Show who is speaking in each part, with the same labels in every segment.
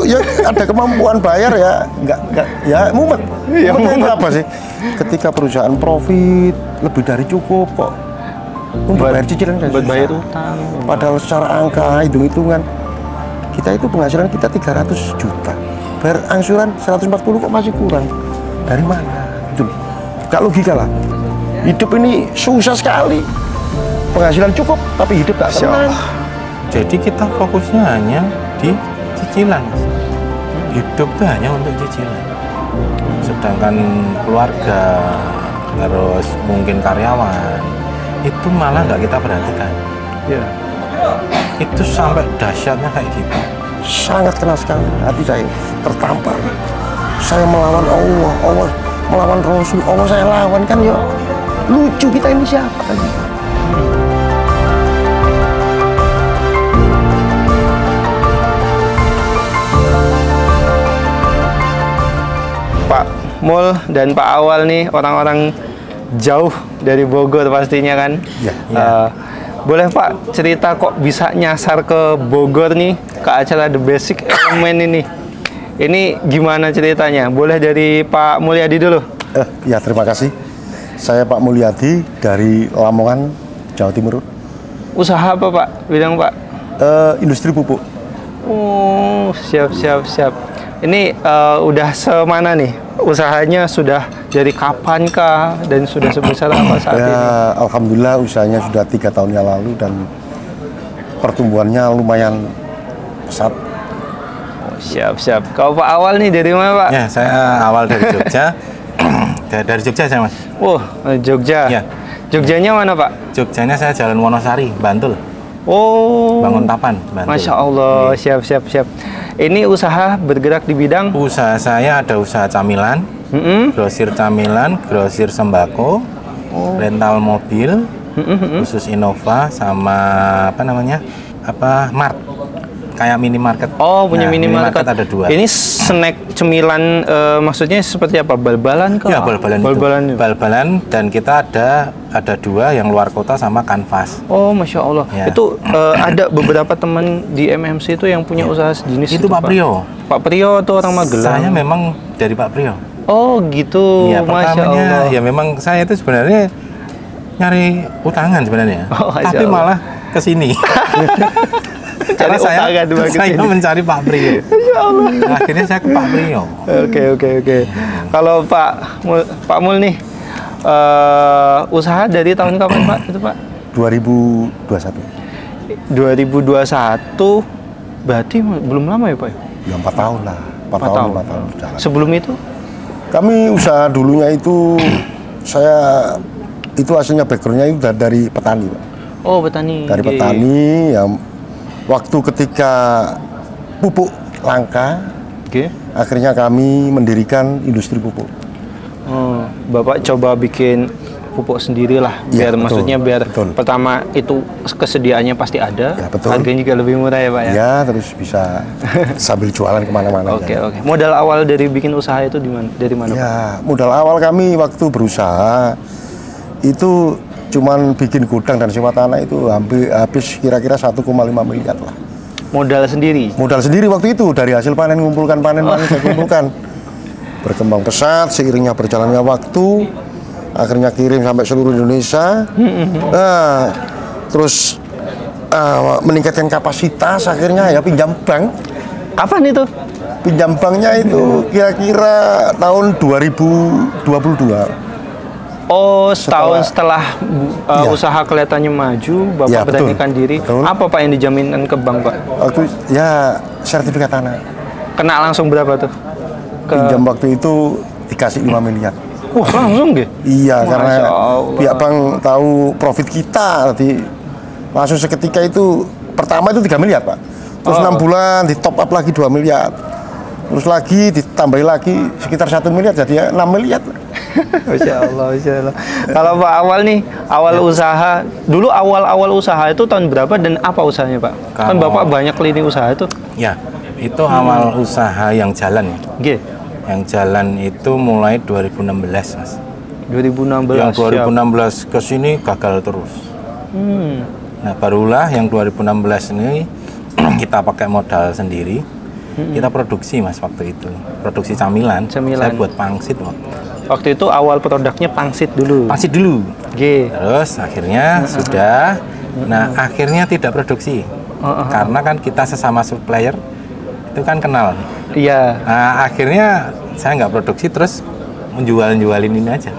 Speaker 1: ya ada kemampuan bayar ya, enggak ya mumet.
Speaker 2: Iya,
Speaker 1: Mumet apa sih? Ketika perusahaan profit lebih dari cukup kok. Bayar cicilan kan
Speaker 2: buat
Speaker 1: susah.
Speaker 2: bayar utang.
Speaker 1: Padahal secara angka hitung-hitungan kita itu penghasilan kita 300 juta. Bayar angsuran 140 kok masih kurang. Dari mana? Itu gak logika lah. Hidup ini susah sekali. Penghasilan cukup tapi hidup gak tenang.
Speaker 3: Jadi kita fokusnya hanya di cicilan, Mas. Hidup tuh hanya untuk cicilan. Sedangkan keluarga, terus mungkin karyawan, itu malah nggak kita perhatikan.
Speaker 2: Iya.
Speaker 3: Itu sampai dahsyatnya kayak gitu.
Speaker 1: Sangat keras sekali hati saya tertampar. Saya melawan Allah, Allah melawan Rasul, Allah saya lawan kan ya. Lucu kita ini siapa kan?
Speaker 2: Pak Mul dan Pak Awal nih orang-orang jauh dari Bogor pastinya kan.
Speaker 1: Ya.
Speaker 2: Boleh Pak cerita kok bisa nyasar ke Bogor nih ke acara The Basic Element ini. Ini gimana ceritanya? Boleh dari Pak Mulyadi dulu.
Speaker 1: Ya terima kasih. Saya Pak Mulyadi dari Lamongan, Jawa Timur.
Speaker 2: Usaha apa Pak? Bidang Pak?
Speaker 1: Industri pupuk.
Speaker 2: Oh, siap. Ini udah semana nih? Usahanya sudah dari kapankah dan sudah sebesar apa saat ini?
Speaker 1: Alhamdulillah usahanya sudah 3 tahun yang lalu dan pertumbuhannya lumayan pesat.
Speaker 2: Oh, siap. Kalau Pak Awal nih dari mana Pak?
Speaker 3: Ya, saya awal dari Jogja. Dari Jogja saya, Mas.
Speaker 2: Oh, Jogja.
Speaker 3: Ya.
Speaker 2: Jogjanya mana Pak?
Speaker 3: Jogjanya saya Jalan Wonosari, Bantul.
Speaker 2: Oh,
Speaker 3: Banguntapan, Bantul.
Speaker 2: Masya Allah, siap. Ini usaha bergerak di bidang?
Speaker 3: Usaha saya ada usaha camilan, grosir camilan, grosir sembako, rental mobil, khusus Innova, sama Mart, kayak minimarket.
Speaker 2: Oh, punya
Speaker 3: Nah,
Speaker 2: minimarket.
Speaker 3: ada 2.
Speaker 2: Ini snack cemilan, maksudnya seperti apa? Bal-balan kah?
Speaker 3: Ya, bal-balan. Bal-balan, dan kita ada 2 yang luar kota sama kanvas.
Speaker 2: Oh, Masya Allah.
Speaker 3: Ya.
Speaker 2: Itu ada beberapa teman di MMC itu yang punya usaha sejenis
Speaker 3: Itu Pak Priyo.
Speaker 2: Pak Priyo itu orang Magelang.
Speaker 3: Saya memang dari Pak Priyo.
Speaker 2: Oh, gitu.
Speaker 3: Iya,
Speaker 2: Masya
Speaker 3: pertamanya
Speaker 2: Allah.
Speaker 3: ya memang saya itu sebenarnya nyari utangan sebenarnya.
Speaker 2: Oh, Masya
Speaker 3: tapi
Speaker 2: Allah.
Speaker 3: malah ke sini. Karena saya mencari Pak Priyo.
Speaker 2: Masya Allah.
Speaker 3: Akhirnya saya ke Pak Priyo.
Speaker 2: Oke. Kalau Pak Mul nih, usaha dari tahun kapan Pak itu Pak?
Speaker 1: 2021.
Speaker 2: 2021, berarti belum lama ya Pak?
Speaker 1: Ya 4 tahun lah. 4 tahun, 5 tahun berjalan.
Speaker 2: Sebelum itu?
Speaker 1: Kami usaha dulunya itu saya itu hasilnya backgroundnya itu dari petani, Pak.
Speaker 2: Oh, petani.
Speaker 1: Dari petani ya. Waktu ketika pupuk langka, akhirnya kami mendirikan industri pupuk.
Speaker 2: Oh, Bapak coba bikin pupuk sendirilah,
Speaker 1: Ya,
Speaker 2: biar
Speaker 1: betul,
Speaker 2: maksudnya biar
Speaker 1: betul.
Speaker 2: pertama itu kesediaannya pasti ada,
Speaker 1: Ya, betul.
Speaker 2: harganya juga lebih murah ya Pak ya.
Speaker 1: Ya, terus bisa sambil jualan kemana-mana.
Speaker 2: Oke. Modal awal dari bikin usaha itu dari mana? Pak?
Speaker 1: Ya, modal awal kami waktu berusaha itu cuman bikin gudang dan sewa tanah itu hampir habis kira-kira 1,5 miliar lah.
Speaker 2: Modal sendiri.
Speaker 1: Modal sendiri waktu itu dari hasil panen ngumpulkan saya kumpulkan. Berkembang pesat seiringnya berjalannya waktu, akhirnya kirim sampai seluruh Indonesia. Nah, terus meningkatkan kapasitas, akhirnya ya pinjam bank.
Speaker 2: Kapan itu?
Speaker 1: Pinjam banknya itu kira-kira tahun 2022.
Speaker 2: Oh, setahun setelah
Speaker 1: Iya.
Speaker 2: usaha kelihatannya maju, Bapak
Speaker 1: Ya, betul.
Speaker 2: beranikan diri.
Speaker 1: Betul.
Speaker 2: Apa Pak yang dijaminkan ke bank Pak?
Speaker 1: Waktu ya sertifikat tanah.
Speaker 2: Kena langsung berapa tuh?
Speaker 1: Pinjam waktu itu dikasih 5 miliar.
Speaker 2: Wah, langsung deh?
Speaker 1: Iya,
Speaker 2: Masya
Speaker 1: karena
Speaker 2: Allah.
Speaker 1: pihak bank tahu profit kita, nanti langsung seketika itu pertama itu 3 miliar Pak. Terus 6 bulan di top up lagi 2 miliar. Terus lagi ditambahi lagi sekitar 1 miliar jadi ya 6 miliar.
Speaker 2: Masya Allah. Kalau Pak Awal nih, usaha, dulu awal usaha itu tahun berapa dan apa usahanya Pak? Kan Bapak banyak lini usaha itu.
Speaker 3: Ya, itu awal usaha yang jalan ya.
Speaker 2: Oke.
Speaker 3: Yang jalan itu mulai 2016, Mas.
Speaker 2: 2016.
Speaker 3: Yang 2016 ke sini gagal terus. Nah, barulah yang 2016 ini kita pakai modal sendiri. kita produksi mas waktu itu, produksi camilan.
Speaker 2: Camilan.
Speaker 3: Saya buat pangsit waktu.
Speaker 2: Waktu itu awal produknya pangsit dulu.
Speaker 3: Pangsit dulu.
Speaker 2: Oke.
Speaker 3: Terus akhirnya sudah, nah akhirnya tidak produksi karena kan kita sesama supplier itu kan kenal.
Speaker 2: Iya.
Speaker 3: Nah akhirnya saya nggak produksi terus menjualin ini aja.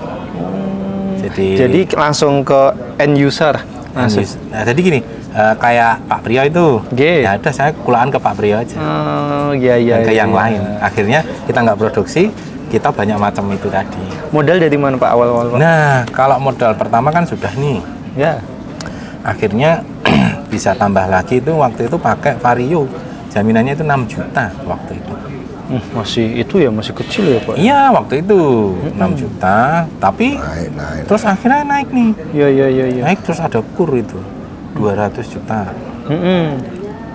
Speaker 2: Jadi langsung ke end user. Langsung.
Speaker 3: Nah, jadi gini, kayak Pak Priyo itu, ya ada saya kulaan ke Pak Priyo aja.
Speaker 2: Oh iya.
Speaker 3: Ke yang lain. Akhirnya kita nggak produksi, kita banyak macam itu tadi.
Speaker 2: Modal dari mana Pak awal-awal?
Speaker 3: Nah, kalau modal pertama kan sudah nih.
Speaker 2: Ya.
Speaker 3: Akhirnya bisa tambah lagi itu waktu itu pakai Vario. Jaminannya itu 6 juta waktu itu.
Speaker 2: Masih kecil ya Pak?
Speaker 3: Iya, waktu itu 6 juta, tapi
Speaker 1: Naik.
Speaker 3: terus akhirnya naik nih.
Speaker 2: Iya.
Speaker 3: Naik terus ada kur itu 200 juta.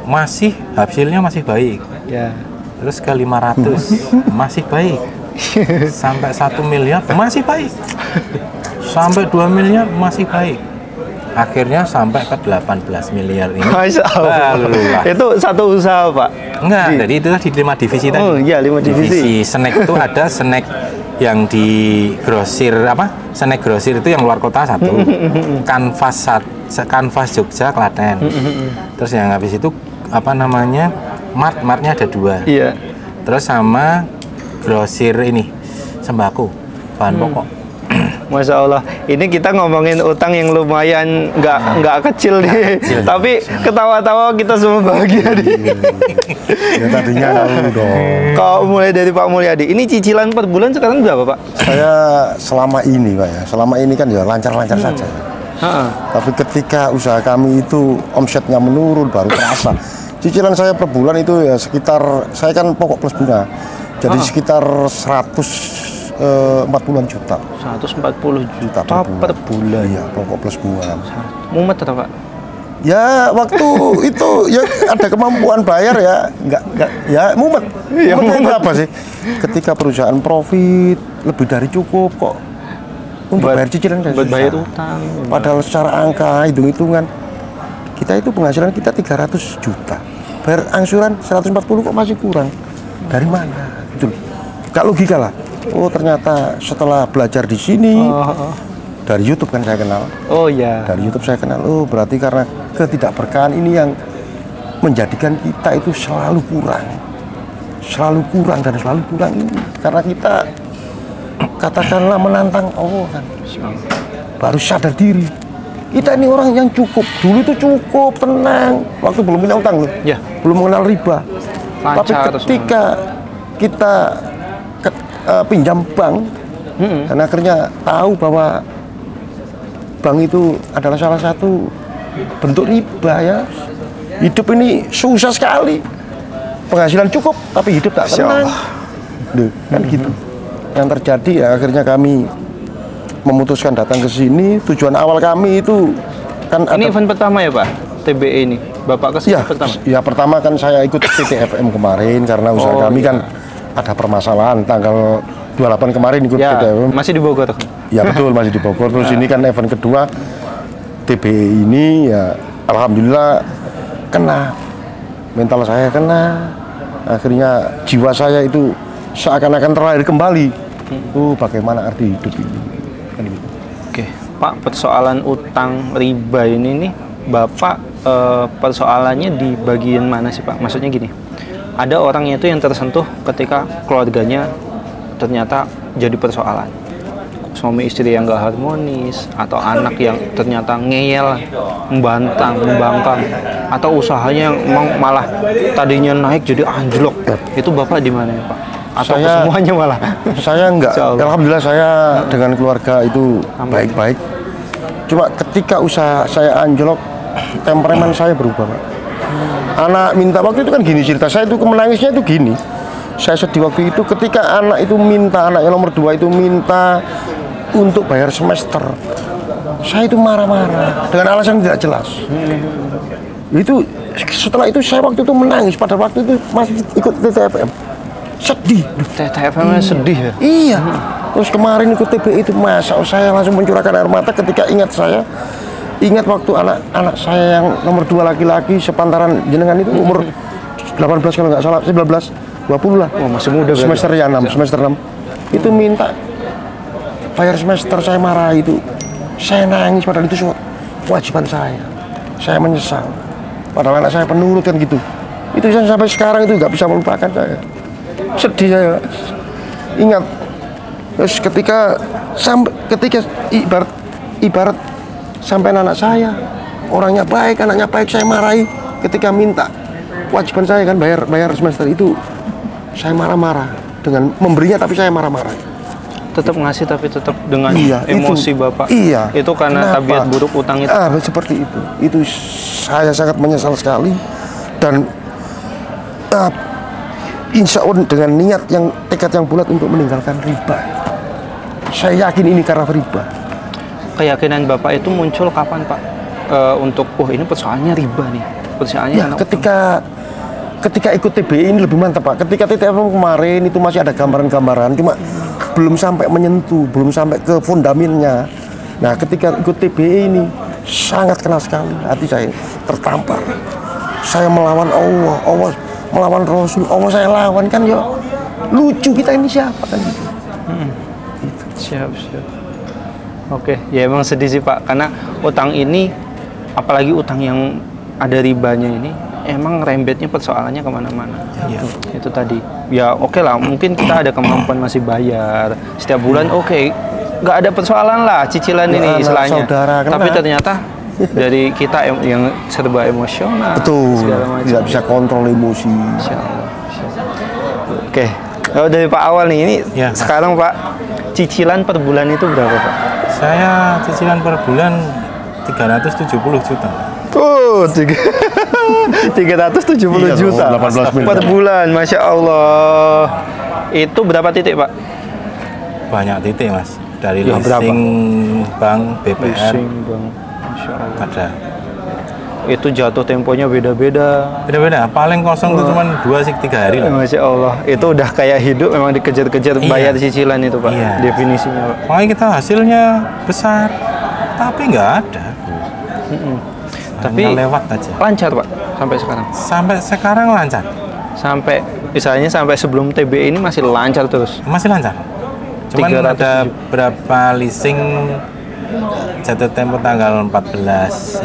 Speaker 3: Masih hasilnya masih baik.
Speaker 2: Ya.
Speaker 3: Terus ke 500 masih baik. Sampai 1 miliar masih baik. Sampai 2 miliar masih baik. Akhirnya sampai ke 18 miliar ini.
Speaker 2: Masya Allah. Itu satu usaha Pak?
Speaker 3: Enggak, jadi itu tadi 5 divisi tadi.
Speaker 2: Oh iya, 5 divisi.
Speaker 3: Snack itu ada snack yang di grosir snack grosir itu yang luar kota satu. Kanvas Jogja Klaten. Terus yang habis itu Martnya ada 2.
Speaker 2: Iya.
Speaker 3: Terus sama grosir ini sembako bahan pokok.
Speaker 2: Masya Allah, ini kita ngomongin utang yang lumayan nggak kecil nih, tapi ketawa-tawa kita semua bahagia nih.
Speaker 1: Ya tadinya tahu dong.
Speaker 2: Kalau mulai dari Pak Mulyadi, ini cicilan per bulan sekarang berapa Pak?
Speaker 1: Saya selama ini Pak ya, selama ini kan ya lancar-lancar saja. Tapi ketika usaha kami itu omsetnya menurun baru terasa. Cicilan saya per bulan itu ya sekitar, saya kan pokok plus bunga, jadi sekitar 140-an juta.
Speaker 2: 140 juta per bulan.
Speaker 1: Iya, pokok plus bunga.
Speaker 2: Mumet atau Pak?
Speaker 1: Ya waktu itu ya ada kemampuan bayar ya, enggak ya mumet.
Speaker 2: Ya,
Speaker 1: mumet. Apa sih? Ketika perusahaan profit lebih dari cukup kok untuk bayar cicilan kan
Speaker 2: buat
Speaker 1: susah.
Speaker 2: bayar utang.
Speaker 1: Padahal secara angka hitung-hitungan kita itu penghasilan kita 300 juta. Bayar angsuran 140 kok masih kurang. Dari mana? Itu gak logika lah. Oh ternyata setelah belajar di sini dari YouTube kan saya kenal.
Speaker 2: Oh iya.
Speaker 1: Dari YouTube saya kenal. Oh berarti karena ketidakberkahan ini yang menjadikan kita itu selalu kurang dan selalu kurang ini. Karena kita katakanlah menantang Allah kan. Baru sadar diri. Kita ini orang yang cukup. Dulu itu cukup, tenang. Waktu belum punya utang loh.
Speaker 2: Ya.
Speaker 1: Belum mengenal riba. Tapi ketika kita pinjam bank, dan akhirnya tahu bahwa bank itu adalah salah satu bentuk riba ya. Hidup ini susah sekali. Penghasilan cukup, tapi hidup tak tenang. Kan gitu. Yang terjadi ya akhirnya kami memutuskan datang ke sini. Tujuan awal kami itu kan
Speaker 2: ini event pertama ya Pak? TBE ini? Bapak kesini pertama?
Speaker 1: Ya pertama kan saya ikut TTFM kemarin karena usaha kami kan ada permasalahan tanggal 28 kemarin ikut TTFM.
Speaker 2: Masih di Bogor?
Speaker 1: Ya betul, masih di Bogor. Terus ini kan event kedua TBE ini ya alhamdulillah kena. Mental saya kena. Akhirnya jiwa saya itu seakan-akan terlahir kembali. Bagaimana arti hidup ini? Kan gitu.
Speaker 2: Oke, Pak, persoalan utang riba ini nih, Bapak persoalannya di bagian mana sih Pak? Maksudnya gini, ada orang itu yang tersentuh ketika keluarganya ternyata jadi persoalan. Suami istri yang gak harmonis, atau anak yang ternyata ngeyel, membangkang, atau usahanya yang malah tadinya naik jadi anjlok. Itu Bapak di mana ya Pak? Atau semuanya malah?
Speaker 1: Saya enggak. Alhamdulillah saya dengan keluarga itu baik-baik. Cuma ketika usaha saya anjlok, temperamen saya berubah Pak. Anak minta, waktu itu kan gini cerita saya itu, menangisnya itu gini. Saya sedih waktu itu ketika anak itu minta, anak yang nomor 2 itu minta untuk bayar semester. Saya itu marah-marah dengan alasan tidak jelas. Itu setelah itu saya waktu itu menangis, pada waktu itu masih ikut TTFM. Sedih.
Speaker 2: TTFM sedih ya?
Speaker 1: Iya. Terus kemarin ikut TBE itu masa saya langsung mencurahkan air mata ketika ingat waktu anak saya yang nomor 2 laki-laki sepantaran jenengan itu umur 18 kalau nggak salah, 19, 20 lah.
Speaker 2: Oh, masih muda berarti.
Speaker 1: Semester ya 6, semester 6. Itu minta bayar semester, saya marah itu. Saya nangis padahal itu kewajiban saya. Saya menyesal. Padahal anak saya penurut kan gitu. Itu saya sampai sekarang itu nggak bisa melupakan saya. Sedih saya. Ingat. Terus ketika ibarat sampai anak saya orangnya baik, anaknya baik, saya marahi ketika minta kewajiban saya kan bayar semester itu, saya marah-marah dengan memberinya, tapi saya marah-marah.
Speaker 2: Tetap ngasih tapi tetap dengan
Speaker 1: Iya,
Speaker 2: emosi Bapak.
Speaker 1: Iya.
Speaker 2: Itu karena
Speaker 1: Kenapa?
Speaker 2: tabiat buruk utang itu.
Speaker 1: Seperti itu. Itu saya sangat menyesal sekali, dan insya Allah dengan niat yang tekad yang bulat untuk meninggalkan riba. Saya yakin ini karena riba.
Speaker 2: Keyakinan Bapak itu muncul kapan Pak? Untuk ini persoalannya riba nih. Persoalannya
Speaker 1: Ya, ketika ikut TBI ini lebih mantap Pak. Ketika TTF kemarin itu masih ada gambaran-gambaran, cuma belum sampai menyentuh, belum sampai ke fundamennya. Nah, ketika ikut TBI ini sangat kena sekali, hati saya tertampar. Saya melawan Allah melawan Rasul, Allah saya lawan kan ya. Lucu kita ini siapa kan gitu.
Speaker 2: Siap. Oke, ya emang sedih sih Pak, karena utang ini, apalagi utang yang ada ribanya ini, emang rembetnya persoalannya kemana-mana.
Speaker 3: Iya.
Speaker 2: Itu tadi. Ya oke lah, mungkin kita ada kemampuan masih bayar setiap bulan, oke, nggak ada persoalan lah cicilan
Speaker 1: Ya,
Speaker 2: ini
Speaker 1: anak
Speaker 2: istilahnya.
Speaker 1: saudara, kena.
Speaker 2: Tapi ternyata dari kita yang serba emosional,
Speaker 1: Betul,
Speaker 2: segala macam.
Speaker 1: tidak bisa kontrol emosi.
Speaker 2: Insya Allah. Oke, kalau dari Pak awal nih, ini
Speaker 3: Ya, Pak.
Speaker 2: sekarang Pak, cicilan per bulan itu berapa Pak?
Speaker 3: Saya cicilan per bulan 370 juta.
Speaker 2: Oh, 370
Speaker 1: Iya,
Speaker 2: juta
Speaker 1: 18 miliar.
Speaker 2: per bulan, Masya Allah. Itu berapa titik Pak?
Speaker 3: Banyak titik Mas. Dari
Speaker 2: Ya,
Speaker 3: leasing bank, BPR,
Speaker 2: Leasing, Bang. Masya Allah.
Speaker 3: ada.
Speaker 2: Itu jatuh temponya beda-beda.
Speaker 3: Beda-beda. Paling kosong tuh cuma 2-3 hari lah.
Speaker 2: Masya Allah. Itu udah kayak hidup, memang dikejar-kejar
Speaker 3: Iya.
Speaker 2: bayar cicilan itu Pak.
Speaker 3: Iya.
Speaker 2: Definisinya Pak.
Speaker 3: Makanya kita hasilnya besar, tapi nggak ada.
Speaker 2: Tapi
Speaker 3: Hanya lewat aja.
Speaker 2: lancar Pak sampai sekarang.
Speaker 3: Sampai sekarang lancar,
Speaker 2: Sampai misalnya sampai sebelum TBI ini masih lancar terus.
Speaker 3: masih lancar. Cuman
Speaker 2: 307.
Speaker 3: ada berapa leasing jatuh tempo tanggal 14.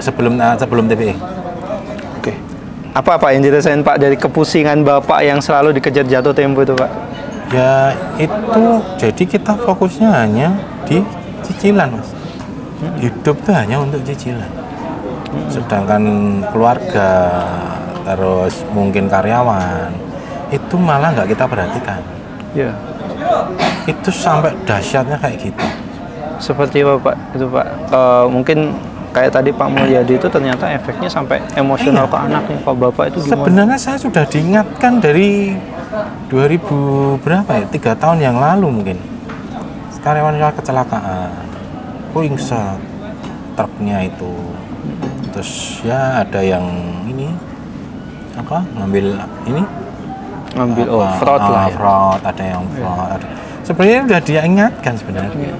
Speaker 3: Sebelum TBI.
Speaker 2: Oke. Apa yang dirasain Pak dari kepusingan Bapak yang selalu dikejar jatuh tempo itu Pak?
Speaker 3: Ya itu, jadi kita fokusnya hanya di cicilan Mas. Hidup tuh hanya untuk cicilan. Sedangkan keluarga, terus mungkin karyawan, itu malah nggak kita perhatikan.
Speaker 2: Ya.
Speaker 3: Itu sampai dahsyatnya kayak gitu.
Speaker 2: Seperti apa Pak? Itu Pak. Mungkin kayak tadi Pak Mulyadi itu ternyata efeknya sampai emosional ke anaknya. Pak Bapak itu gimana?
Speaker 3: Sebenarnya saya sudah diingatkan dari 2000 berapa ya? 3 tahun yang lalu mungkin. Karyawan saya kecelakaan, ringsek truknya itu. Terus ya ada yang ini ngambil ini
Speaker 2: Ngambil fraud lah ya.
Speaker 3: fraud, ada yang fraud. Sebenarnya udah dia ingatkan sebenarnya.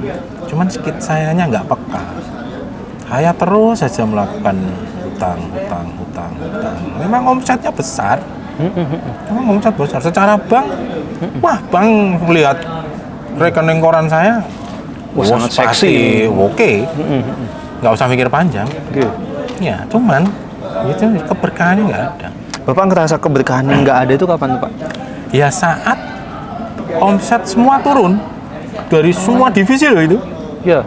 Speaker 3: Cuman sedikit sayanya nggak peka. Saya terus saja melakukan hutang. Memang omsetnya besar. Memang omset besar. Secara bank, wah bank melihat rekening koran saya,
Speaker 2: Wah, sangat seksi.
Speaker 3: Oke. Nggak usah mikir panjang.
Speaker 2: Oke.
Speaker 3: Ya, cuman itu keberkahannya nggak ada.
Speaker 2: Bapak ngerasa keberkahan yang nggak ada itu kapan Pak?
Speaker 3: Ya saat omset semua turun dari semua divisi loh itu.
Speaker 2: Ya.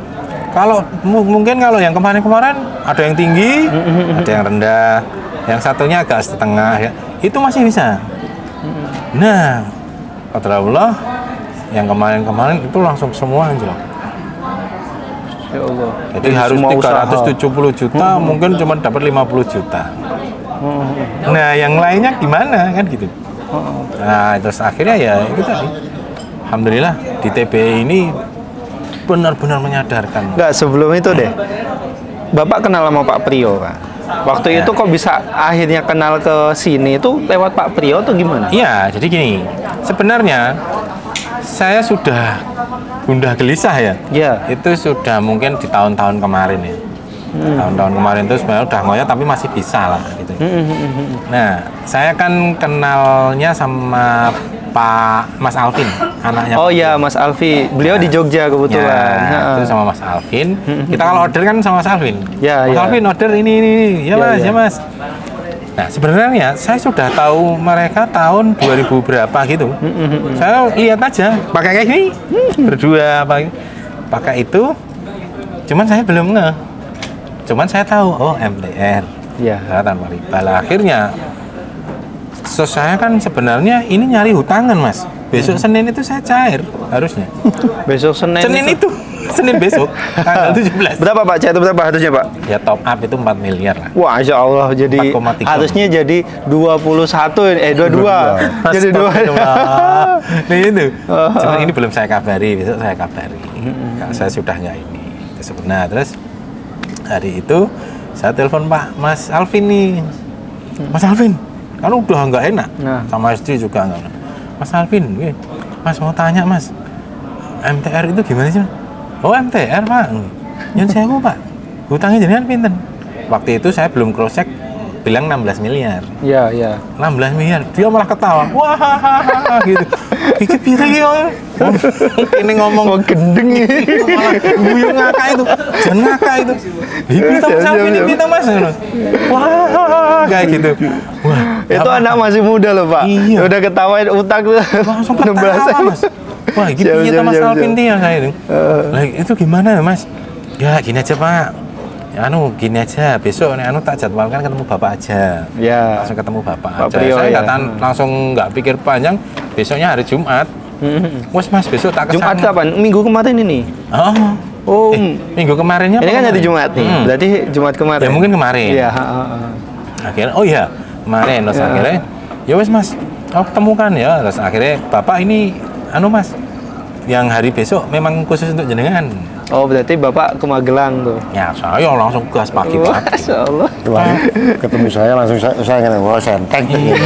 Speaker 3: Kalau mungkin kalau yang kemarin-kemarin ada yang tinggi, ada yang rendah, yang satunya agak setengah ya. Itu masih bisa. Nah, qadarullah yang kemarin-kemarin itu langsung semua anjlok.
Speaker 2: Ya Allah.
Speaker 3: Jadi
Speaker 2: Dari
Speaker 3: harus
Speaker 2: semua usaha.
Speaker 3: 370 juta, mungkin cuma dapat 50 juta. Nah, yang lainnya gimana kan gitu. Nah, terus akhirnya ya itu tadi. Alhamdulillah di TBI ini benar-benar menyadarkan.
Speaker 2: Enggak, sebelum itu deh. Bapak kenal sama Pak Priyo, Pak. Waktu itu kok bisa akhirnya kenal ke sini itu lewat Pak Priyo tuh gimana?
Speaker 3: Iya, jadi gini. Sebenarnya saya sudah gundah gelisah ya.
Speaker 2: Iya.
Speaker 3: Itu sudah mungkin di tahun-tahun kemarin ya. Tahun-tahun kemarin tuh sebenarnya udah ngoyo tapi masih bisa lah gitu. Nah, saya kan kenalnya sama Pak Mas Alvin, anaknya.
Speaker 2: Oh iya, Mas Alfi. Beliau di Jogja kebetulan.
Speaker 3: Ya, itu sama Mas Alvin. Kita kalau order kan sama Mas Alvin.
Speaker 2: Ya,
Speaker 3: Mas
Speaker 2: ya.
Speaker 3: Alvin order ini. Ya,
Speaker 2: Ya,
Speaker 3: Mas,
Speaker 2: ya.
Speaker 3: ya Mas. Nah, sebenarnya saya sudah tahu mereka tahun 2000 berapa gitu. Saya lihat aja pakai kayak gini. Berdua pakai itu. Cuman saya belum ngeh. Cuman saya tahu, oh MTR.
Speaker 2: Iya.
Speaker 3: Tanpa riba. Lah, akhirnya saya kan sebenarnya ini nyari hutangan, Mas. Besok Senin itu saya cair harusnya.
Speaker 2: Besok Senin.
Speaker 3: Senin itu Senin besok tanggal 17.
Speaker 2: Berapa Pak? Cair berapa harusnya Pak?
Speaker 3: Ya top up itu 4 miliar lah.
Speaker 2: Wah, Insya Allah jadi
Speaker 3: 4,3.
Speaker 2: harusnya jadi 21 22. Jadi 2.
Speaker 3: Nah itu. Cuman ini belum saya kabari, besok saya kabari. Kalau saya sudahnya ini. Nah, terus hari itu saya telepon Pak Mas Alvin nih. Mas Alvin, kan udah nggak enak.
Speaker 2: Nah.
Speaker 3: Sama istri juga nggak enak. Mas Alvin, Mas mau tanya Mas, MTR itu gimana sih Mas? Oh MTR Pak, yang saya Pak, hutangnya jenengan pinten? Waktu itu saya belum cross check, bilang 16 miliar.
Speaker 2: Iya, iya.
Speaker 3: 16 miliar, dia malah ketawa. Wah, gitu. Iki pira iki kok. Ini ngomong
Speaker 2: gendeng
Speaker 3: malah guyu ngakak itu. Jangan ngakak itu. Ini kita Mas Alvin, ini kita Mas. Wah, kayak gitu. Wah,
Speaker 2: Itu anak masih muda loh Pak.
Speaker 3: Iya.
Speaker 2: Udah ketawain utang tuh.
Speaker 3: langsung ketawa Mas. Wah, ini kita Mas Alvin dia saya itu. Lah itu gimana Mas? Ya gini aja Pak. Ya, gini aja, besok nih tak jadwalkan ketemu Bapak aja.
Speaker 2: Ya.
Speaker 3: Langsung ketemu Bapak
Speaker 2: Pak
Speaker 3: aja.
Speaker 2: Priyo,
Speaker 3: Saya
Speaker 2: ya.
Speaker 3: langsung nggak pikir panjang. Besoknya hari Jumat. Wes Mas, besok tak kesana.
Speaker 2: Jumat kapan? Minggu kemarin ini.
Speaker 3: Oh.
Speaker 2: Oh.
Speaker 3: Minggu kemarinnya
Speaker 2: Ini
Speaker 3: apa
Speaker 2: kan
Speaker 3: kemarin?
Speaker 2: jadi Jumat nih. Berarti Jumat kemarin.
Speaker 3: Ya mungkin kemarin.
Speaker 2: Iya,
Speaker 3: Akhirnya, oh iya, kemarin. Terus akhirnya, ya wes Mas, aku ketemukan ya. Terus akhirnya, Bapak ini, Mas, yang hari besok memang khusus untuk jenengan.
Speaker 2: Oh, berarti Bapak ke Magelang tuh.
Speaker 3: Ya, saya langsung gas pagi-pagi.
Speaker 2: Masya Allah.
Speaker 1: Wah, ketemu saya langsung saya ngene, wah senteng.
Speaker 3: Iya.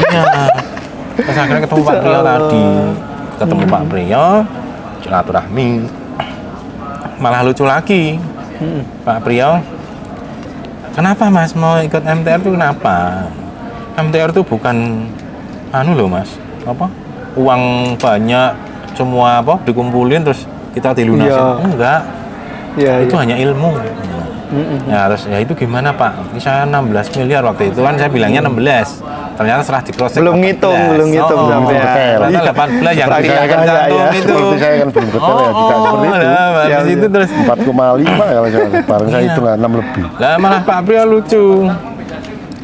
Speaker 3: Terus akhirnya ketemu Pak Priyo tadi. Ketemu Pak Priyo, silaturahmi. Malah lucu lagi. Pak Priyo, kenapa Mas mau ikut MTR itu kenapa? MTR itu bukan loh Mas, apa? Uang banyak semua apa dikumpulin terus kita dilunasin.
Speaker 2: Iya.
Speaker 3: Enggak.
Speaker 2: Iya,
Speaker 3: Itu
Speaker 2: iya.
Speaker 3: hanya ilmu. Ya terus ya itu gimana Pak? Ini saya 16 miliar waktu itu kan saya bilangnya 16. Ternyata setelah di cross check
Speaker 2: Belum ngitung sampai
Speaker 1: detail.
Speaker 3: Ternyata 18 yang
Speaker 1: Seperti
Speaker 3: tidak
Speaker 1: saya kan,
Speaker 3: tercantum
Speaker 1: ya,
Speaker 3: itu.
Speaker 1: seperti saya kan belum detail ya, tidak seperti itu.
Speaker 3: Nah, habis itu terus
Speaker 1: 4,5 kalau saya bareng saya
Speaker 3: Iya.
Speaker 1: hitung 6 lebih.
Speaker 3: lah malah Pak Priyo lucu.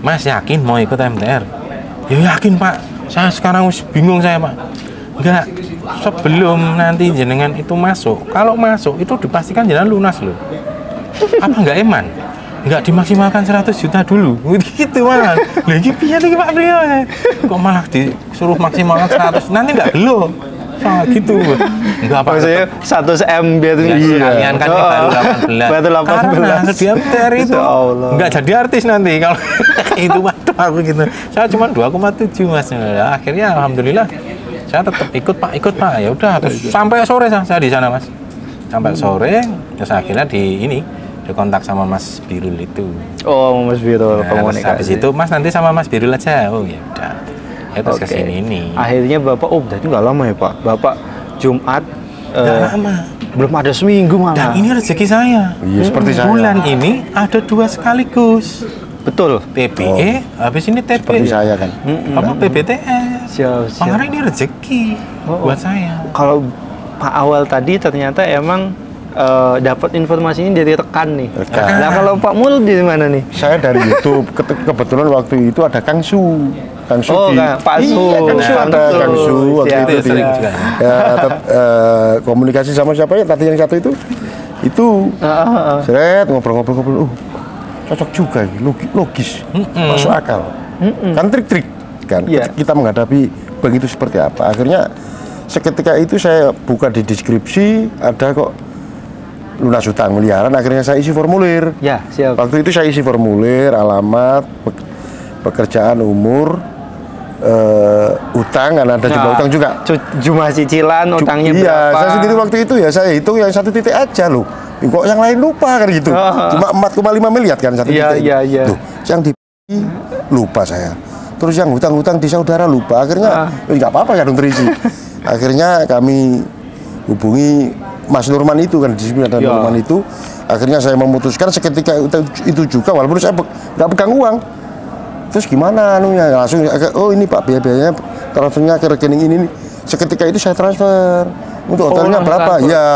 Speaker 3: Mas yakin mau ikut MTR? Ya yakin Pak. Saya sekarang bingung saya Pak. Enggak, sebelum nanti jenengan itu masuk. Kalau masuk itu dipastikan jenengan lunas loh. Apa enggak eman? Enggak dimaksimalkan 100 juta dulu. Gitu malah. Lah iki piye iki Pak Priyo? Kok malah disuruh maksimalkan 100? Nanti enggak gelo. Soal gitu. Enggak Pak.
Speaker 2: Maksudnya 100 M biar
Speaker 3: Ya, sekalian kan ini baru 18.
Speaker 2: Baru 18.
Speaker 3: Karena di MTR itu
Speaker 2: Ya Allah.
Speaker 3: nggak jadi artis nanti kalau itu waduh aku gitu. Saya cuma 2,7 Mas. Ya, akhirnya alhamdulillah saya tetap ikut Pak. Ya udah terus sampai sore saya di sana Mas. Sampai sore terus akhirnya dikontak sama Mas Birul itu.
Speaker 2: Oh, Mas Biro
Speaker 3: Nah, terus habis
Speaker 2: komunikasi.
Speaker 3: itu Mas nanti sama Mas Birul aja. Oh ya udah. Ya terus
Speaker 2: Oke.
Speaker 3: kesini nih.
Speaker 2: Akhirnya Bapak, berarti nggak lama ya Pak? Bapak Jumat
Speaker 3: Nggak lama.
Speaker 2: belum ada seminggu
Speaker 3: Dan
Speaker 2: malah.
Speaker 3: ini rezeki saya.
Speaker 1: Iya, seperti saya.
Speaker 3: Bulan ini ada 2 sekaligus.
Speaker 2: Betul.
Speaker 3: TPE, habis ini TP.
Speaker 1: Seperti saya kan.
Speaker 3: Apa PBTS.
Speaker 2: Siap.
Speaker 3: Makanya ini rezeki buat saya.
Speaker 2: Kalau Pak awal tadi ternyata emang dapat informasinya dari rekan nih.
Speaker 1: Rekan.
Speaker 2: Nah kalau Pak Mul di mana nih?
Speaker 1: Saya dari YouTube, kebetulan waktu itu ada Kang Su. Kang Su
Speaker 2: Oh,
Speaker 1: di-
Speaker 2: Pak Su.
Speaker 1: Iya, Kang Su
Speaker 2: Nah,
Speaker 1: ada
Speaker 2: Kang Su.
Speaker 1: Kang Su waktu
Speaker 2: Siap,
Speaker 1: itu di,
Speaker 3: sering juga.
Speaker 1: komunikasi sama siapa ya tadi yang satu itu seret ngobrol-ngobrol cocok juga ini, logis masuk akal kan trik-trik kan
Speaker 2: Iya.
Speaker 1: kita menghadapi bank itu seperti apa akhirnya seketika itu saya buka di deskripsi ada kok lunas utang miliaran akhirnya saya isi formulir.
Speaker 2: Ya, siap.
Speaker 1: Waktu itu saya isi formulir, alamat, pekerjaan, umur, utang, kan ada juga utang juga.
Speaker 2: Jumlah cicilan, utangnya
Speaker 1: Iya,
Speaker 2: berapa?
Speaker 1: saya sendiri waktu itu ya saya hitung yang 1 titik aja loh. kok yang lain lupa kan gitu. Cuma 4,5 miliar kan satu
Speaker 2: Iya,
Speaker 1: titik.
Speaker 2: iya, iya.
Speaker 1: Loh, yang di lupa saya. Terus yang hutang-hutang di saudara lupa. Akhirnya nggak apa-apa ya dong terisi. Akhirnya kami hubungi Mas Nurman itu kan, di sini ada
Speaker 2: Ya.
Speaker 1: Nurman itu. Akhirnya saya memutuskan seketika itu juga, walaupun saya nggak pegang uang. Terus gimana anunya? Langsung, oh ini Pak, biaya-biayanya transfernya ke rekening ini nih. Seketika itu saya transfer. Untuk hotelnya
Speaker 2: langsung
Speaker 1: berapa?
Speaker 2: transfer.
Speaker 1: Ya.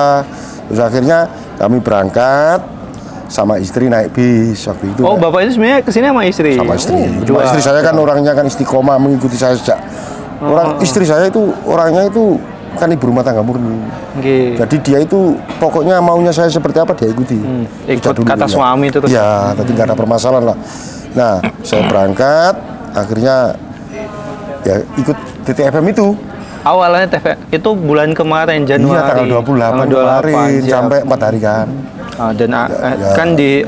Speaker 1: Terus akhirnya kami berangkat sama istri naik bis waktu itu.
Speaker 2: Oh, Bapak ini sebenarnya kesini sama istri?
Speaker 1: Sama istri.
Speaker 2: Jual.
Speaker 1: Istri saya kan orangnya kan istiqomah mengikuti saya sejak. Istri saya itu orangnya itu kan ibu rumah tangga murni.
Speaker 2: Oke.
Speaker 1: Jadi dia itu pokoknya maunya saya seperti apa dia ikuti.
Speaker 2: Ikut
Speaker 1: Sejak dulu,
Speaker 2: kata
Speaker 1: ya.
Speaker 2: suami terus.
Speaker 1: Ya, tadi nggak ada permasalahan lah. Nah, saya berangkat, akhirnya ya ikut TTFM itu.
Speaker 2: Awalnya TV itu bulan kemarin Januari.
Speaker 1: Iya, tanggal 28 kemarin
Speaker 2: siap.
Speaker 1: sampai 4 hari kan.
Speaker 2: Dan
Speaker 1: ya.
Speaker 2: kan di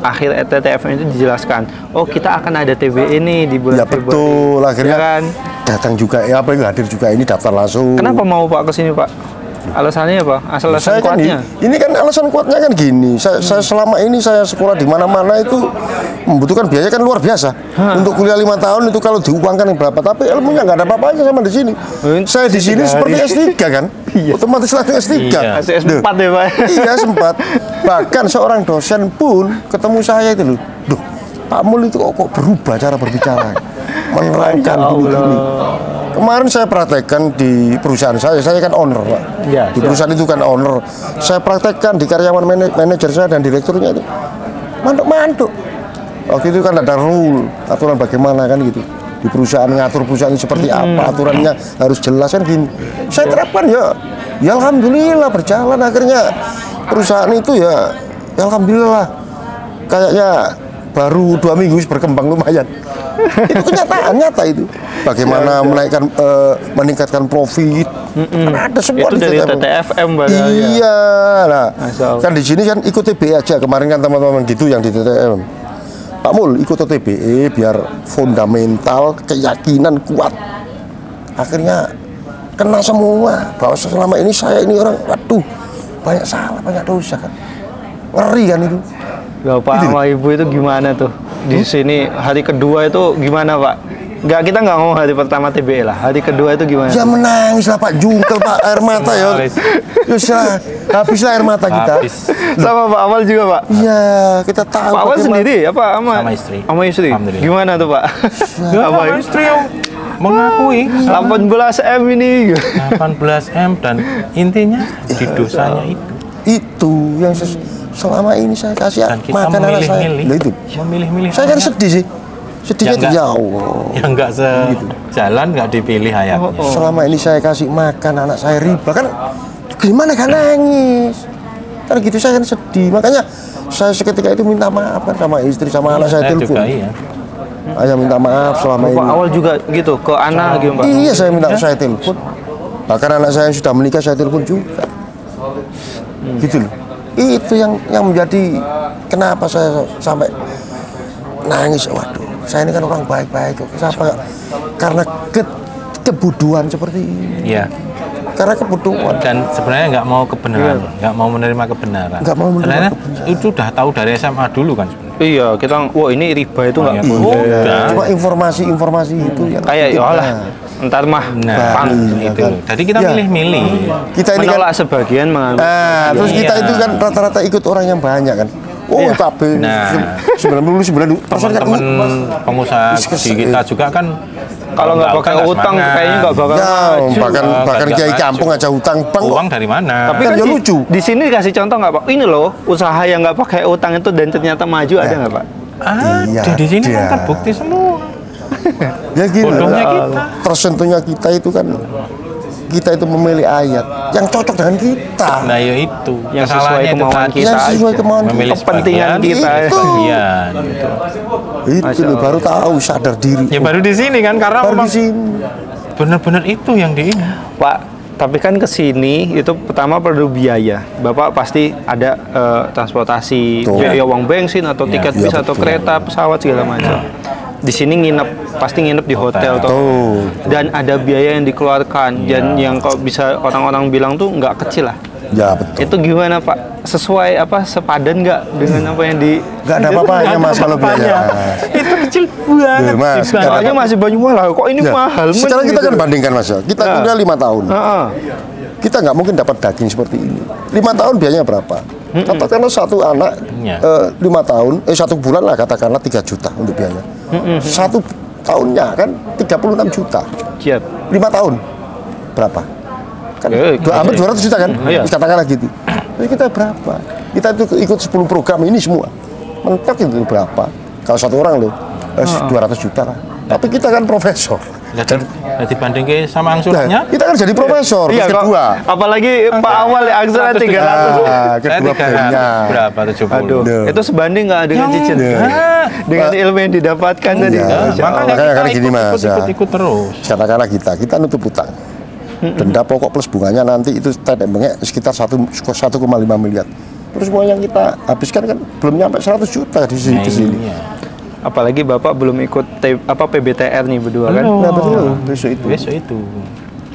Speaker 2: akhir TTFM itu dijelaskan, oh kita akan ada TBE ini di bulan
Speaker 1: Ya
Speaker 2: Februari.
Speaker 1: betul, akhirnya
Speaker 2: Ya kan?
Speaker 1: datang juga ya apa hadir juga ini daftar langsung.
Speaker 2: Kenapa mau Pak kesini Pak? Alasannya apa? Alasan
Speaker 1: Saya kan
Speaker 2: kuatnya?
Speaker 1: ini kan alasan kuatnya kan gini. Saya selama ini saya sekolah di mana-mana itu membutuhkan biaya kan luar biasa. Untuk kuliah 5 tahun itu kalau diuangkan berapa, tapi ilmunya nggak ada apa-apanya sama di sini. Saya di sini seperti S3 kan. Otomatis langsung S3.
Speaker 3: Iya.
Speaker 2: Masih S4 ya Pak?
Speaker 1: Iya sempat. Bahkan seorang dosen pun ketemu saya itu loh. Duh, Pak Mul itu kok berubah cara berbicara. Menerangkan dulu. Kemarin saya praktekkan di perusahaan saya kan owner Pak.
Speaker 2: Ya,
Speaker 1: Di perusahaan itu kan owner. Saya praktekkan di karyawan manajer saya dan direkturnya itu. Mantuk-mantuk. Waktu itu kan ada rule, aturan bagaimana kan gitu. Di perusahaan ngatur perusahaan ini seperti apa, aturannya harus jelas kan gini. Saya terapkan ya alhamdulillah berjalan akhirnya perusahaan itu ya alhamdulillah kayaknya baru 2 minggu berkembang lumayan. Itu kenyataan nyata itu. Bagaimana meningkatkan profit. Kan ada semua
Speaker 2: Itu
Speaker 1: di
Speaker 2: dari TTFM Pak.
Speaker 1: Iya, nah,
Speaker 2: Masya Allah.
Speaker 1: kan di sini kan ikut TBE aja kemarin kan teman-teman gitu yang di TTM. Pak Mul ikut TBE biar fundamental keyakinan kuat. Akhirnya kena semua bahwa selama ini saya ini orang waduh banyak salah banyak dosa kan. Ngeri kan itu.
Speaker 2: Bapak sama Ibu itu gimana tuh? Di sini hari kedua itu gimana Pak? Kita nggak ngomong hari pertama TBE lah. Hari kedua itu gimana?
Speaker 1: Ya menangis lah Pak, jungkel Pak, air mata ya. Ya habislah air mata kita.
Speaker 3: Habis.
Speaker 2: Sama Pak Amal juga Pak?
Speaker 1: Iya, kita tahu.
Speaker 2: Pak Amal
Speaker 1: bagaimana-
Speaker 2: sendiri apa
Speaker 3: Sama istri.
Speaker 2: Sama istri.
Speaker 3: Alhamdulillah.
Speaker 2: Gimana tuh Pak?
Speaker 3: Apa istri yang mengakui
Speaker 2: 18 M ini.
Speaker 3: 18 M dan intinya di dosanya itu.
Speaker 1: Itu yang selama ini saya kasih
Speaker 3: Dan kita
Speaker 1: makan anak saya.
Speaker 3: memilih-milih.
Speaker 1: Nah, itu.
Speaker 3: Memilih-milih.
Speaker 1: Saya kan
Speaker 3: anak
Speaker 1: sedih sih. Sedihnya
Speaker 3: Ya,
Speaker 1: itu
Speaker 3: enggak.
Speaker 1: ya Allah.
Speaker 3: yang nggak sejalan, nggak dipilih hayatnya.
Speaker 1: Selama ini saya kasih makan anak saya riba kan gimana kan nangis. Kan gitu saya kan sedih. Makanya saya seketika itu minta maaf kan sama istri sama anak saya telepon.
Speaker 3: juga iya.
Speaker 1: Saya minta maaf selama
Speaker 2: Pak
Speaker 1: ini.
Speaker 2: Awal juga gitu ke anak gitu Pak.
Speaker 1: Iya saya minta saya telepon. Bahkan anak saya yang sudah menikah saya telepon juga. Gitu loh. Itu yang menjadi kenapa saya sampai nangis. Waduh, saya ini kan orang baik-baik kok. Kenapa? Karena kebodohan seperti ini.
Speaker 3: Iya.
Speaker 1: Karena kebodohan.
Speaker 3: Dan sebenarnya nggak mau kebenaran, nggak mau menerima kebenaran.
Speaker 1: Nggak mau menerima
Speaker 3: Sebenarnya
Speaker 1: kebenaran.
Speaker 3: itu udah tahu dari SMA dulu kan sebenarnya.
Speaker 2: Iya, kita wah ini riba itu nggak
Speaker 3: Iya.
Speaker 2: boleh.
Speaker 3: Udah.
Speaker 1: Cuma informasi-informasi itu yang
Speaker 2: Kayak ya
Speaker 1: kita-
Speaker 2: Allah, ntar mah
Speaker 3: Nah,
Speaker 2: pan.
Speaker 1: iya
Speaker 3: itu.
Speaker 1: kan.
Speaker 3: Jadi kita
Speaker 1: Ya.
Speaker 3: milih-milih.
Speaker 1: kita ini kan
Speaker 2: Menolak sebagian mengambil.
Speaker 1: terus kita
Speaker 3: Iya.
Speaker 1: itu kan rata-rata ikut orang yang banyak kan. Oh,
Speaker 2: Iya.
Speaker 1: KB
Speaker 3: Nah.
Speaker 1: 99% kan
Speaker 3: Teman-teman pengusaha di kita juga kan
Speaker 2: Kalau nggak pakai utang kayaknya nggak bakal
Speaker 1: ya,
Speaker 2: maju.
Speaker 1: bahkan
Speaker 3: nggak
Speaker 1: kiai
Speaker 3: maju.
Speaker 1: kampung aja hutang bank.
Speaker 3: uang dari mana?
Speaker 2: Tapi
Speaker 1: kan
Speaker 2: kan
Speaker 1: ya
Speaker 2: di,
Speaker 1: lucu.
Speaker 2: di sini dikasih contoh nggak Pak? Ini loh usaha yang nggak pakai utang itu dan ternyata maju ada nggak Pak?
Speaker 1: Iya,
Speaker 3: Di sini kan
Speaker 1: ada.
Speaker 3: terbukti semua.
Speaker 1: Ya gini,
Speaker 3: Bodohnya kita.
Speaker 1: tersentuhnya kita itu kan kita itu memilih ayat yang cocok dengan kita.
Speaker 3: Nah, ya itu.
Speaker 2: Yang sesuai
Speaker 3: Kesalahannya itu
Speaker 2: kemauan
Speaker 3: tadi.
Speaker 2: kita
Speaker 1: yang sesuai
Speaker 2: aja.
Speaker 1: kemauan
Speaker 3: Memilih
Speaker 2: Kepentingan
Speaker 3: sebagian,
Speaker 2: kita.
Speaker 1: Itu.
Speaker 3: sebagian, gitu.
Speaker 1: Itu loh, baru tahu sadar diri.
Speaker 3: Ya baru di sini kan karena
Speaker 1: Baru
Speaker 3: memang
Speaker 1: di sini.
Speaker 3: benar-benar itu yang di ini.
Speaker 2: Pak, tapi kan ke sini itu pertama perlu biaya. Bapak pasti ada transportasi,
Speaker 1: Betul.
Speaker 2: biaya uang bensin atau tiket
Speaker 1: Iya,
Speaker 2: bis atau
Speaker 1: betul.
Speaker 2: kereta, pesawat segala macam. Di sini pasti nginep di hotel toh.
Speaker 1: Tuh.
Speaker 2: Dan ada biaya yang dikeluarkan dan yang kok bisa orang-orang bilang tuh nggak kecil lah.
Speaker 1: Ya betul.
Speaker 2: Itu gimana Pak? Sesuai apa sepadan nggak dengan apa yang di?
Speaker 1: Nggak ada apa-apanya Mas kalau biaya. Mas.
Speaker 3: Itu kecil banget.
Speaker 1: Mas,
Speaker 2: Soalnya masih banyak mahal. Kok ini
Speaker 1: Ya,
Speaker 2: mahal?
Speaker 1: sekarang kita
Speaker 2: gitu.
Speaker 1: kan bandingkan Mas ya. Kita kuliah 5 tahun.
Speaker 2: Heeh.
Speaker 1: Kita nggak mungkin dapat daging seperti ini. 5 tahun biayanya berapa? Katakanlah satu anak
Speaker 3: Ya.
Speaker 1: 5 tahun, 1 bulan lah katakanlah 3 juta untuk biaya. 1 tahunnya kan 36 juta.
Speaker 2: Siap.
Speaker 1: 5 tahun berapa? Kan hampir 200 juta kan?
Speaker 2: Iya.
Speaker 1: Katakanlah gitu. Jadi kita berapa? Kita itu ikut 10 program ini semua. Mentok itu berapa? Kalau satu orang loh 200 juta lah. Tapi kita kan profesor.
Speaker 3: Dan dibandingkan sama
Speaker 1: Nah,
Speaker 3: angsurannya,
Speaker 1: kita kan jadi profesor
Speaker 2: Iya,
Speaker 1: terus
Speaker 2: kok,
Speaker 1: kedua.
Speaker 2: apalagi Pak Awal angsuran 300.
Speaker 1: Nah,
Speaker 3: saya
Speaker 1: kedua
Speaker 3: 300
Speaker 1: banyak.
Speaker 3: berapa 70.
Speaker 2: Aduh,
Speaker 1: Nah.
Speaker 2: itu sebanding nggak dengan cicil? Dengan ilmu yang didapatkan tadi.
Speaker 1: Iya.
Speaker 2: Masya Allah.
Speaker 1: Makanya
Speaker 3: kita
Speaker 1: kan gini, Mas, ya.
Speaker 3: ikut terus.
Speaker 1: Katakanlah kita nutup utang. Denda pokok plus bunganya nanti itu bengek sekitar 1,5 miliar. Terus semua yang kita habiskan kan belum nyampe 100 juta di sini. Di sini.
Speaker 3: Iya.
Speaker 2: Apalagi Bapak belum ikut PBTR nih berdua kan?
Speaker 3: Belum.
Speaker 1: Nah betul, besok itu.
Speaker 3: Besok itu.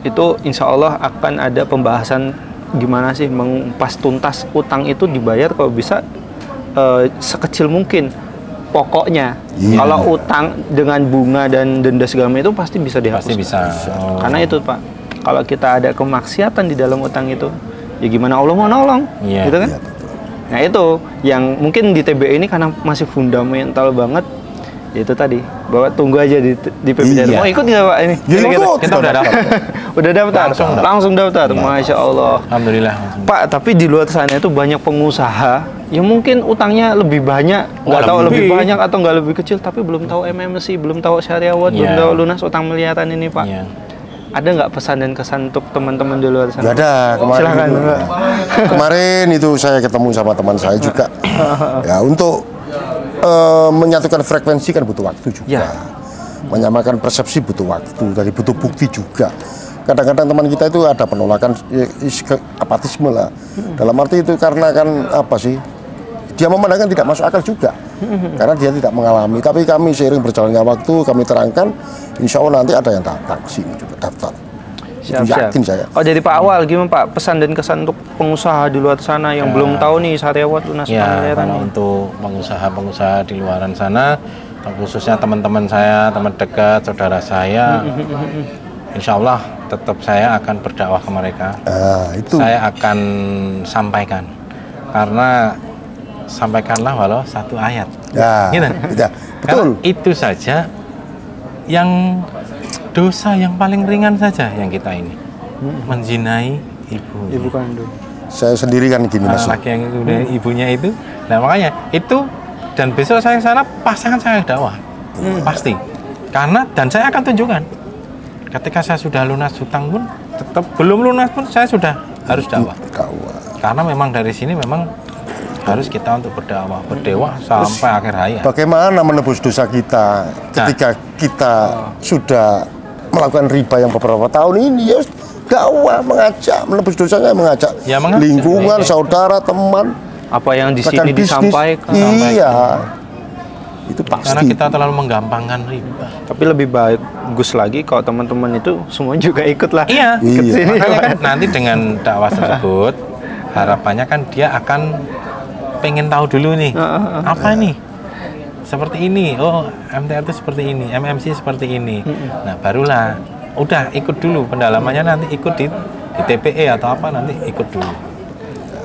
Speaker 2: Itu insya Allah akan ada pembahasan gimana sih mengupas tuntas utang itu dibayar kalau bisa sekecil mungkin pokoknya.
Speaker 1: Iya.
Speaker 2: Kalau utang dengan bunga dan denda segala macam itu pasti bisa dihapus.
Speaker 3: Pasti bisa. Oh.
Speaker 2: Karena itu Pak, kalau kita ada kemaksiatan di dalam utang itu, ya gimana Allah mau nolong,
Speaker 3: Iya.
Speaker 2: gitu kan?
Speaker 1: Iya, betul.
Speaker 2: Nah itu yang mungkin di TBE ini karena masih fundamental banget, ya itu tadi bahwa tunggu aja di PBTR.
Speaker 3: Iya.
Speaker 2: Mau ikut nggak Pak ini?
Speaker 1: Ya,
Speaker 3: Kita udah dapat.
Speaker 2: Udah daftar, langsung daftar, masya Allah.
Speaker 3: Alhamdulillah.
Speaker 2: Pak, tapi di luar sana itu banyak pengusaha yang mungkin utangnya lebih banyak, nggak tahu lebih banyak atau nggak lebih kecil, tapi belum tahu MMC, belum tahu syariawat, belum
Speaker 3: Iya.
Speaker 2: tahu lunas utang miliaran ini Pak.
Speaker 3: Iya.
Speaker 2: Ada nggak pesan dan kesan untuk teman-teman di luar sana?
Speaker 1: Nggak ada kemarin.
Speaker 2: Silakan.
Speaker 1: Kemarin itu saya ketemu sama teman saya juga. Ya untuk menyatukan frekuensi kan butuh waktu juga.
Speaker 2: Ya.
Speaker 1: Menyamakan persepsi butuh waktu, dari butuh bukti juga. Kadang-kadang teman kita itu ada penolakan apatisme lah. Dalam arti itu karena kan apa sih? Dia memandangkan tidak masuk akal juga. Karena dia tidak mengalami. Tapi kami seiring berjalannya waktu kami terangkan, insya Allah nanti ada yang datang sini juga daftar. Itu yakin saya.
Speaker 2: Oh jadi Pak Awal gimana Pak pesan dan kesan untuk pengusaha di luar sana yang belum tahu nih syariawat lunas utang
Speaker 3: Ya,
Speaker 2: miliaran
Speaker 3: kalau
Speaker 2: nih?
Speaker 3: untuk pengusaha-pengusaha di luaran sana, khususnya teman-teman saya, teman dekat, saudara saya, insya Allah tetap saya akan berdakwah ke mereka.
Speaker 1: Itu.
Speaker 3: Saya akan sampaikan, karena sampaikanlah walau satu ayat.
Speaker 1: Ya,
Speaker 3: Gitu.
Speaker 1: ya,
Speaker 3: Karena
Speaker 1: betul.
Speaker 3: itu saja yang dosa yang paling ringan saja yang kita ini menzinai ibu.
Speaker 2: Ibu kandung.
Speaker 1: Saya sendiri kan gini Mas.
Speaker 3: Laki yang udah ibunya itu, nah makanya itu, dan besok saya ke sana pasangan saya dakwah pasti, karena dan saya akan tunjukkan ketika saya sudah lunas hutang pun tetap belum lunas pun saya sudah harus dakwah,
Speaker 1: Dakwah.
Speaker 3: karena memang dari sini memang harus kita untuk berdakwah sampai akhir hayat.
Speaker 1: Bagaimana menebus dosa kita ketika kita sudah melakukan riba yang beberapa tahun ini? Ya dakwah, mengajak, menebus dosanya, mengajak
Speaker 3: Ya, mengajak.
Speaker 1: lingkungan, saudara, teman,
Speaker 2: Apa yang di
Speaker 1: rekan
Speaker 2: sini
Speaker 1: bisnis.
Speaker 2: disampaikan?
Speaker 1: Iya, itu
Speaker 3: Karena
Speaker 1: pasti.
Speaker 3: kita terlalu menggampangkan riba.
Speaker 2: Tapi lebih bagus lagi kalau teman-teman itu semua juga ikut lah.
Speaker 3: Iya.
Speaker 2: Ke
Speaker 1: Iya.
Speaker 2: sini.
Speaker 3: Makanya kan nanti dengan dakwah tersebut harapannya kan dia akan pengen tahu dulu nih apa nih seperti ini, oh MTR itu seperti ini, MMC seperti ini. Nah barulah udah ikut dulu pendalamannya, nanti ikut di TPE atau apa, nanti ikut dulu.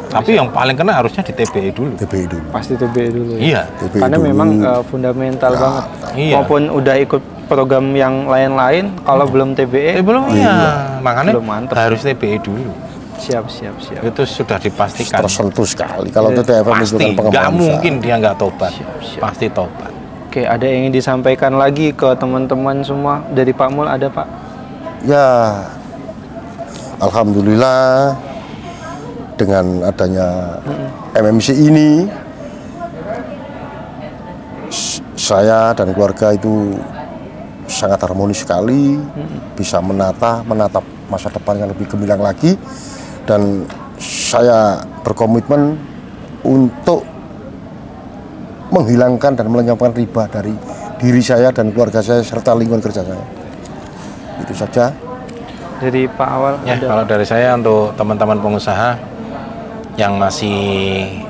Speaker 3: Tapi yang paling kena harusnya di TPE dulu.
Speaker 1: TPI dulu.
Speaker 2: Pasti TBE dulu. Ya.
Speaker 3: Iya.
Speaker 1: TPI
Speaker 2: Karena
Speaker 1: dulu.
Speaker 2: memang fundamental banget.
Speaker 3: Iya.
Speaker 2: Maupun udah ikut program yang lain-lain, kalau belum TBE,
Speaker 3: Belum iya. Makanya
Speaker 2: Belum mantep.
Speaker 3: harus TPE dulu.
Speaker 2: siap.
Speaker 3: Itu sudah dipastikan.
Speaker 1: Tersentuh sekali kalau TTFM itu
Speaker 3: Pasti,
Speaker 1: kan pengembangan
Speaker 3: nggak
Speaker 1: usaha.
Speaker 3: mungkin dia nggak tobat.
Speaker 2: Siap.
Speaker 3: Pasti tobat.
Speaker 2: Oke, ada yang ingin disampaikan lagi ke teman-teman semua dari Pak Mul, ada Pak?
Speaker 1: Ya, alhamdulillah dengan adanya MMC ini, saya dan keluarga itu sangat harmonis sekali, bisa menatap masa depan yang lebih gemilang lagi, dan saya berkomitmen untuk menghilangkan dan melenyapkan riba dari diri saya dan keluarga saya serta lingkungan kerja saya. Itu saja.
Speaker 2: Dari Pak Awal
Speaker 3: Ya,
Speaker 2: ada.
Speaker 3: kalau dari saya untuk teman-teman pengusaha, yang masih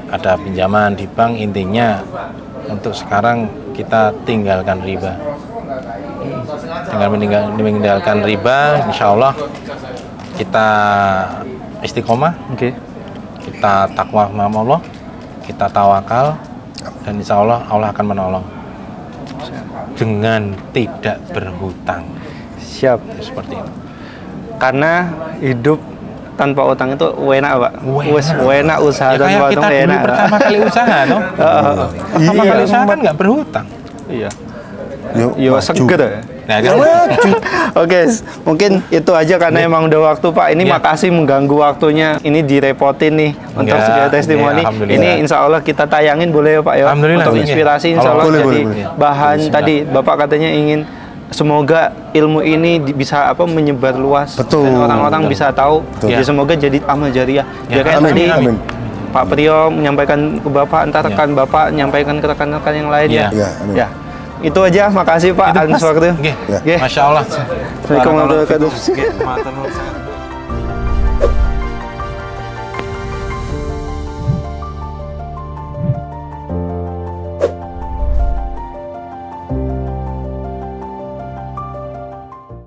Speaker 3: ada pinjaman di bank, intinya untuk sekarang kita tinggalkan riba. Dengan meninggalkan riba, insya Allah kita istiqomah, kita takwa sama Allah, kita tawakal, dan insya Allah Allah akan menolong dengan tidak berhutang.
Speaker 2: Siap.
Speaker 3: Seperti itu.
Speaker 2: Karena hidup tanpa utang itu enak, Pak. Enak usaha
Speaker 3: Ya,
Speaker 2: tanpa
Speaker 3: kayak kita
Speaker 2: utang
Speaker 3: dulu
Speaker 2: enak.
Speaker 3: pertama kali usaha, no? Pertama kali usaha kan nggak berhutang.
Speaker 2: Iya.
Speaker 1: Yuk,
Speaker 2: Yo
Speaker 1: maju.
Speaker 2: seger.
Speaker 3: Nah,
Speaker 1: Ya,
Speaker 3: kan?
Speaker 1: maju.
Speaker 2: Oke, mungkin itu aja karena emang udah waktu, Pak. Ini
Speaker 3: Iya.
Speaker 2: makasih mengganggu waktunya. Ini direpotin nih untuk
Speaker 3: Enggak,
Speaker 2: segala testimoni.
Speaker 3: iya, alhamdulillah.
Speaker 2: Ini insya Allah kita tayangin boleh ya, Pak ya.
Speaker 3: Alhamdulillah,
Speaker 2: Untuk
Speaker 3: boleh.
Speaker 2: inspirasi insya Allah
Speaker 1: Boleh,
Speaker 2: jadi
Speaker 1: boleh.
Speaker 2: bahan
Speaker 3: Bismillah.
Speaker 2: tadi Bapak katanya ingin semoga ilmu ini bisa menyebar luas
Speaker 1: Betul.
Speaker 2: dan orang-orang
Speaker 3: Betul.
Speaker 2: bisa tahu.
Speaker 1: Betul.
Speaker 2: Ya, semoga jadi amal jariah.
Speaker 3: Ya,
Speaker 2: Ya, kayak
Speaker 1: amin,
Speaker 2: tadi
Speaker 1: amin.
Speaker 2: Pak Priyo menyampaikan ke Bapak, entar
Speaker 3: Ya.
Speaker 2: rekan Bapak menyampaikan ke rekan-rekan yang lain ya.
Speaker 1: Ya, amin.
Speaker 2: Ya. Itu aja, makasih Pak atas waktu.
Speaker 3: Oke,
Speaker 2: Oke.
Speaker 3: Masya Allah.
Speaker 2: Assalamualaikum warahmatullahi wabarakatuh.
Speaker 3: Oke, matur nuwun sangat.